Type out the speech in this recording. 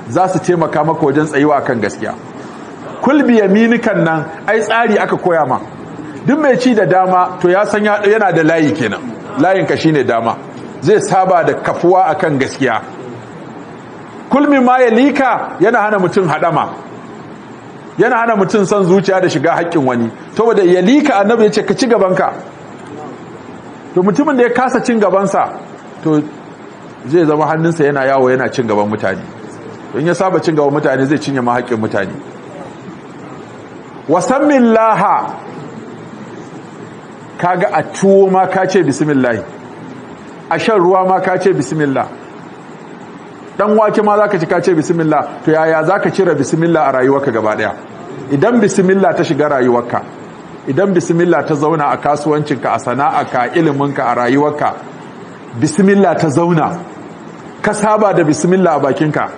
za su taimaka maka wajen tsayuwa kan gaskiya. Kul bi yaminikan nan ai tsari aka koya ma, duk mai ci da dama to ya san yana da layi kenan, layin ka shine dama, zai saba da kafuwa akan gaskiya. Kulmi ma yalika yana hana mutum hadama, yana hana mutum son zuciya da shiga haƙƙin wani, saboda yalika annabi ya ce ka ci gabanka. To mutumin da ya kasa cin gabansa to zai zama hannunsa yana yawo yana cin gaban mutane, don ya saba cin gaban mutane zai cinye ma haƙƙin mutane. Wasammillaha, kaga a tuwo ma ka ce bismillah, a shan ruwa ma ka ce bismillah, dan wake ma zaka ci ka ce bismillah, to yaya zaka cire bismillah a rayuwarka gaba daya? Idan bismillah ta shiga rayuwarka, idan bismillah ta zauna a kasuwancinka, a sana'arka, a iliminka, a rayuwarka, bismillah ta zauna, ka saba da bismillah a bakinka,